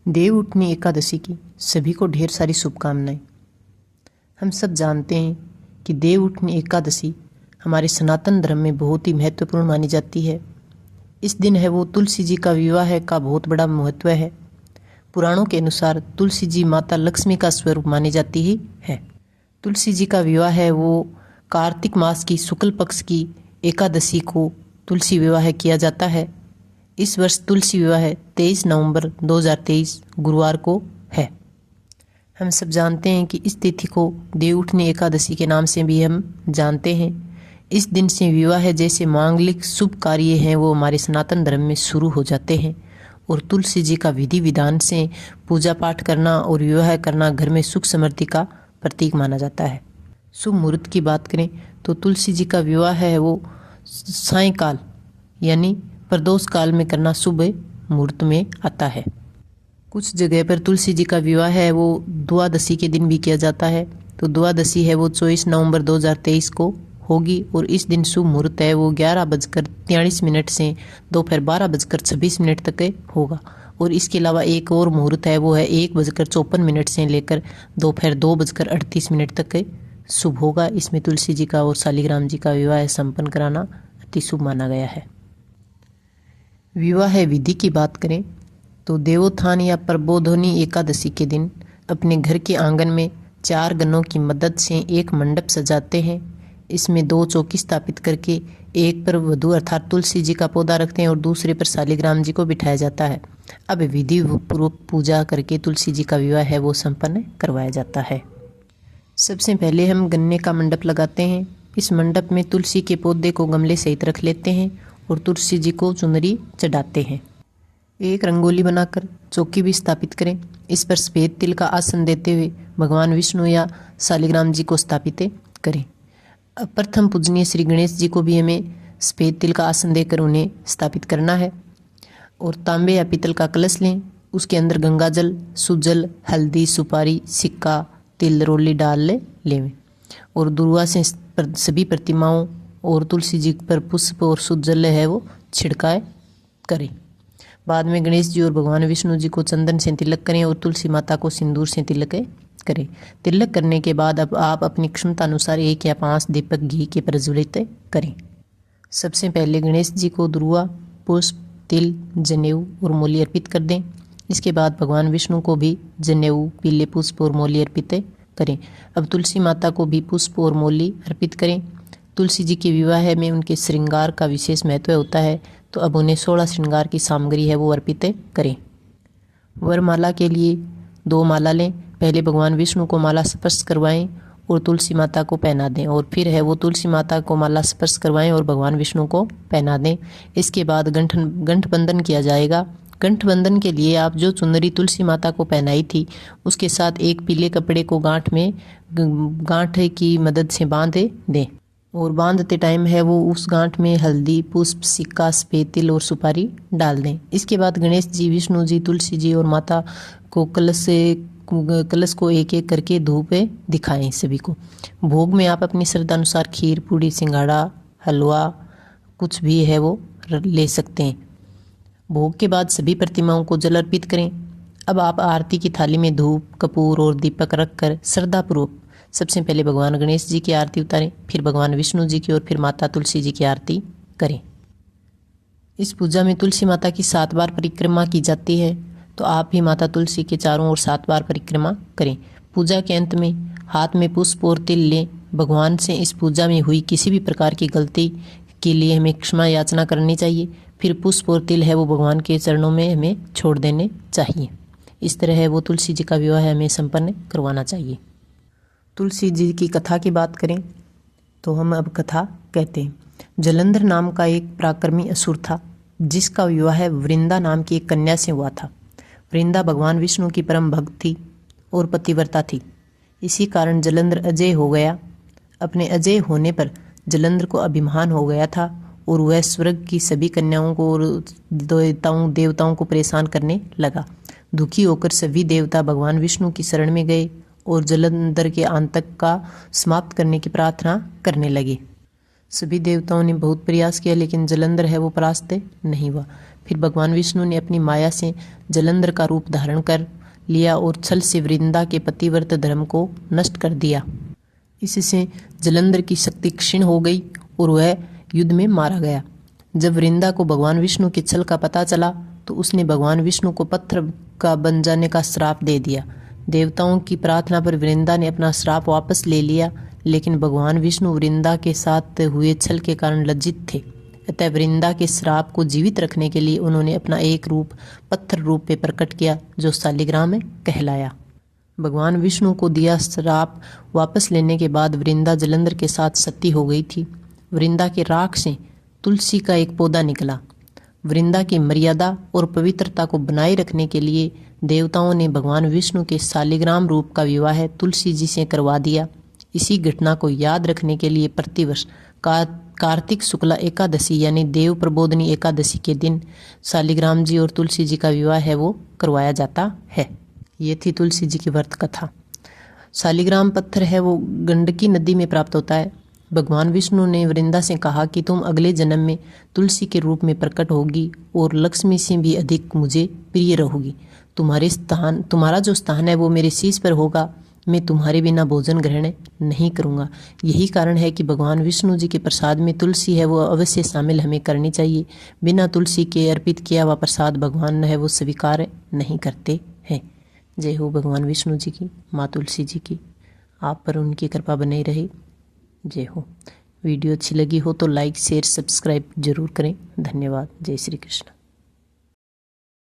देवउठनी एकादशी की सभी को ढेर सारी शुभकामनाएं। हम सब जानते हैं कि देवउठनी एकादशी हमारे सनातन धर्म में बहुत ही महत्वपूर्ण मानी जाती है। इस दिन है वो तुलसी जी का विवाह का बहुत बड़ा महत्व है। पुराणों के अनुसार तुलसी जी माता लक्ष्मी का स्वरूप मानी जाती ही है। तुलसी जी का विवाह है वो कार्तिक मास की शुक्ल पक्ष की एकादशी को तुलसी विवाह किया जाता है। इस वर्ष तुलसी विवाह 23 नवंबर 2023 गुरुवार को है। हम सब जानते हैं कि इस तिथि को देवउठनी एकादशी के नाम से भी हम जानते हैं। इस दिन से विवाह जैसे मांगलिक शुभ कार्य हैं वो हमारे सनातन धर्म में शुरू हो जाते हैं और तुलसी जी का विधि विधान से पूजा पाठ करना और विवाह करना घर में सुख समृद्धि का प्रतीक माना जाता है। शुभ मुहूर्त की बात करें तो तुलसी जी का विवाह है वो सायंकाल यानी प्रदोष काल में करना शुभ मुहूर्त में आता है। कुछ जगह पर तुलसी जी का विवाह है वो द्वादशी के दिन भी किया जाता है। तो द्वादशी है वो 24 नवंबर 2023 को होगी और इस दिन शुभ मुहूर्त है वो 11:43 से दोपहर 12:26 तक होगा। और इसके अलावा एक और मुहूर्त है वो है 1:54 से लेकर दोपहर 2:38 तक शुभ होगा। इसमें तुलसी जी का और शालिग्राम जी का विवाह संपन्न कराना अति शुभ माना गया है। विवाह विधि की बात करें तो देवोत्थान या प्रबोधनी एकादशी के दिन अपने घर के आंगन में 4 गन्नों की मदद से एक मंडप सजाते हैं। इसमें 2 चौकी स्थापित करके एक पर वधू अर्थात तुलसी जी का पौधा रखते हैं और दूसरे पर शालिग्राम जी को बिठाया जाता है। अब विधि पूर्वक पूजा करके तुलसी जी का विवाह है वो संपन्न करवाया जाता है। सबसे पहले हम गन्ने का मंडप लगाते हैं। इस मंडप में तुलसी के पौधे को गमले सहित रख लेते हैं और तुलसी जी को चुनरी चढ़ाते हैं। एक रंगोली बनाकर चौकी भी स्थापित करें। इस पर सफेद तिल का आसन देते हुए भगवान विष्णु या शालिग्राम जी को स्थापित करें। अब प्रथम पूजनीय श्री गणेश जी को भी हमें सफेद तिल का आसन देकर उन्हें स्थापित करना है। और तांबे या पीतल का कलश लें, उसके अंदर गंगा जल, सुजल, हल्दी, सुपारी, सिक्का, तिल रोली डाल लें और दुर्वा से सभी प्रतिमाओं और तुलसी जी पर पुष्प और शुद्ध जल है वो छिड़काए करें। बाद में गणेश जी और भगवान विष्णु जी को चंदन से तिलक करें और तुलसी माता को सिंदूर से तिलक करें। तिलक करने के बाद अब आप अपनी क्षमता अनुसार 1 या 5 दीपक घी के प्रज्वलित करें। सबसे पहले गणेश जी को दुर्वा, पुष्प, तिल, जनेऊ और मौली अर्पित कर दें। इसके बाद भगवान विष्णु को भी जनेऊ, पीले पुष्प और मौली अर्पित करें। अब तुलसी माता को भी पुष्प और मौली अर्पित करें। तुलसी जी के विवाह में उनके श्रृंगार का विशेष महत्व होता है, तो अब उन्हें 16 श्रृंगार की सामग्री है वो अर्पित करें। वरमाला के लिए 2 माला लें। पहले भगवान विष्णु को माला स्पर्श करवाएं और तुलसी माता को पहना दें और फिर है वो तुलसी माता को माला स्पर्श करवाएं और भगवान विष्णु को पहना दें। इसके बाद गंठबंधन किया जाएगा। गंठबंधन के लिए आप जो चुनरी तुलसी माता को पहनाई थी उसके साथ एक पीले कपड़े को गांठ की मदद से बांध दें और बांधते टाइम है वो उस गांठ में हल्दी, पुष्प, सिक्का, सफेद तिल और सुपारी डाल दें। इसके बाद गणेश जी, विष्णु जी, तुलसी जी और माता को कलश को एक एक करके धूप दिखाएं सभी को। भोग में आप अपनी श्रद्धा अनुसार खीर, पूड़ी, सिंघाड़ा, हलवा कुछ भी है वो ले सकते हैं। भोग के बाद सभी प्रतिमाओं को जल अर्पित करें। अब आप आरती की थाली में धूप, कपूर और दीपक रखकर श्रद्धापूर्वक सबसे पहले भगवान गणेश जी की आरती उतारें, फिर भगवान विष्णु जी की और फिर माता तुलसी जी की आरती करें। इस पूजा में तुलसी माता की 7 बार परिक्रमा की जाती है, तो आप भी माता तुलसी के चारों ओर 7 बार परिक्रमा करें। पूजा के अंत में हाथ में पुष्प और तिल लें। भगवान से इस पूजा में हुई किसी भी प्रकार की गलती के लिए हमें क्षमा याचना करनी चाहिए। फिर पुष्प और तिल है वो भगवान के चरणों में हमें छोड़ देने चाहिए। इस तरह है वो तुलसी जी का विवाह हमें संपन्न करवाना चाहिए। तुलसी जी की कथा की बात करें तो हम अब कथा कहते हैं। जलंधर नाम का एक पराक्रमी असुर था जिसका विवाह वृंदा नाम की एक कन्या से हुआ था। वृंदा भगवान विष्णु की परम भक्त थी और पतिव्रता थी। इसी कारण जलंधर अजय हो गया। अपने अजय होने पर जलंधर को अभिमान हो गया था और वह स्वर्ग की सभी कन्याओं को और देवताओं को परेशान करने लगा। दुखी होकर सभी देवता भगवान विष्णु की शरण में गए और जलंधर के आतंक का समाप्त करने की प्रार्थना करने लगे। सभी देवताओं ने बहुत प्रयास किया, लेकिन जलंधर है वो परास्त नहीं हुआ। फिर भगवान विष्णु ने अपनी माया से जलंधर का रूप धारण कर लिया और छल से वृंदा के पतिव्रत धर्म को नष्ट कर दिया। इससे जलंधर की शक्ति क्षीण हो गई और वह युद्ध में मारा गया। जब वृंदा को भगवान विष्णु के छल का पता चला तो उसने भगवान विष्णु को पत्थर का बन जाने का श्राप दे दिया। देवताओं की प्रार्थना पर वृंदा ने अपना श्राप वापस ले लिया, लेकिन भगवान विष्णु वृंदा के साथ हुए छल के कारण लज्जित थे। अतः वृंदा के श्राप को जीवित रखने के लिए उन्होंने अपना एक रूप पत्थर रूप में प्रकट किया, जो शालिग्राम कहलाया। भगवान विष्णु को दिया श्राप वापस लेने के बाद वृंदा जलंधर के साथ सती हो गई थी। वृंदा के राख से तुलसी का एक पौधा निकला। वृंदा की मर्यादा और पवित्रता को बनाए रखने के लिए देवताओं ने भगवान विष्णु के शालिग्राम रूप का विवाह तुलसी जी से करवा दिया। इसी घटना को याद रखने के लिए प्रतिवर्ष कार्तिक शुक्ला एकादशी यानी देव प्रबोधनी एकादशी के दिन शालिग्राम जी और तुलसी जी का विवाह है वो करवाया जाता है। ये थी तुलसी जी की व्रत कथा। शालिग्राम पत्थर है वो गंडकी नदी में प्राप्त होता है। भगवान विष्णु ने वृंदा से कहा कि तुम अगले जन्म में तुलसी के रूप में प्रकट होगी और लक्ष्मी से भी अधिक मुझे प्रिय रहोगी। तुम्हारा जो स्थान है वो मेरे शीश पर होगा। मैं तुम्हारे बिना भोजन ग्रहण नहीं करूँगा। यही कारण है कि भगवान विष्णु जी के प्रसाद में तुलसी है वो अवश्य शामिल हमें करनी चाहिए। बिना तुलसी के अर्पित किया हुआ प्रसाद भगवान है वो स्वीकार नहीं करते हैं। जय हो भगवान विष्णु जी की, माँ तुलसी जी की। आप पर उनकी कृपा बनी रहे। जय हो। वीडियो अच्छी लगी हो तो लाइक शेयर सब्सक्राइब जरूर करें। धन्यवाद। जय श्री कृष्ण।